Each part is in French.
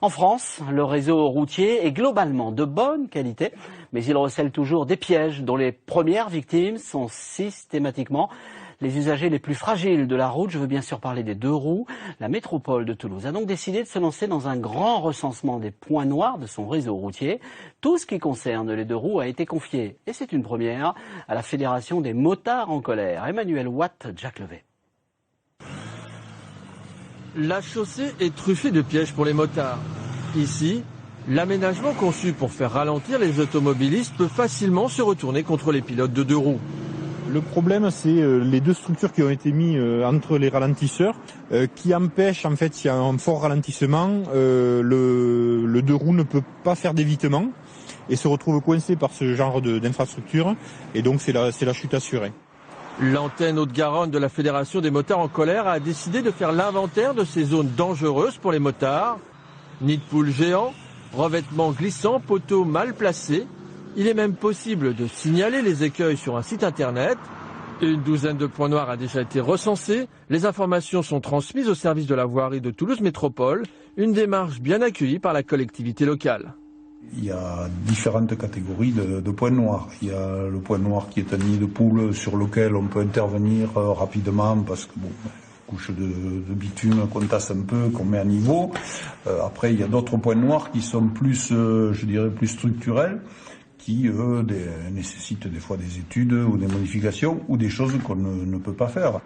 En France, le réseau routier est globalement de bonne qualité, mais il recèle toujours des pièges dont les premières victimes sont systématiquement les usagers les plus fragiles de la route. Je veux bien sûr parler des deux roues. La métropole de Toulouse a donc décidé de se lancer dans un grand recensement des points noirs de son réseau routier. Tout ce qui concerne les deux roues a été confié, et c'est une première, à la Fédération des motards en colère. Emmanuel Watt, Jacques Levet. La chaussée est truffée de pièges pour les motards. Ici, l'aménagement conçu pour faire ralentir les automobilistes peut facilement se retourner contre les pilotes de deux roues. Le problème, c'est les deux structures qui ont été mises entre les ralentisseurs qui empêchent, en fait, s'il y a un fort ralentissement, le deux roues ne peut pas faire d'évitement et se retrouve coincé par ce genre d'infrastructure, et donc c'est la chute assurée. L'antenne Haute-Garonne de la Fédération des motards en colère a décidé de faire l'inventaire de ces zones dangereuses pour les motards. Nid de poule géant, revêtements glissants, poteaux mal placés. Il est même possible de signaler les écueils sur un site internet. Une douzaine de points noirs a déjà été recensés. Les informations sont transmises au service de la voirie de Toulouse Métropole. Une démarche bien accueillie par la collectivité locale. Il y a différentes catégories de points noirs. Il y a le point noir qui est un nid de poule sur lequel on peut intervenir rapidement parce que couche de bitume qu'on tasse un peu, qu'on met à niveau. Après, il y a d'autres points noirs qui sont plus, je dirais, plus structurels, qui nécessitent des fois des études ou des modifications ou des choses qu'on ne peut pas faire.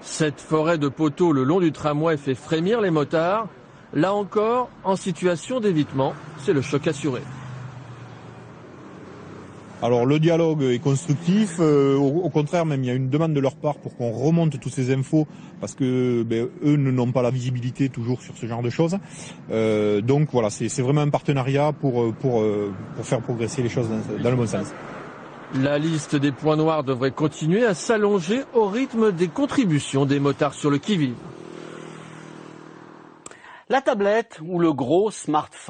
Cette forêt de poteaux le long du tramway fait frémir les motards. Là encore, en situation d'évitement, c'est le choc assuré. Alors le dialogue est constructif, au contraire même il y a une demande de leur part pour qu'on remonte toutes ces infos parce que eux n'ont pas la visibilité toujours sur ce genre de choses. Donc voilà, c'est vraiment un partenariat pour faire progresser les choses dans le bon sens. La liste des points noirs devrait continuer à s'allonger au rythme des contributions des motards sur le qui-vive. La tablette ou le gros smartphone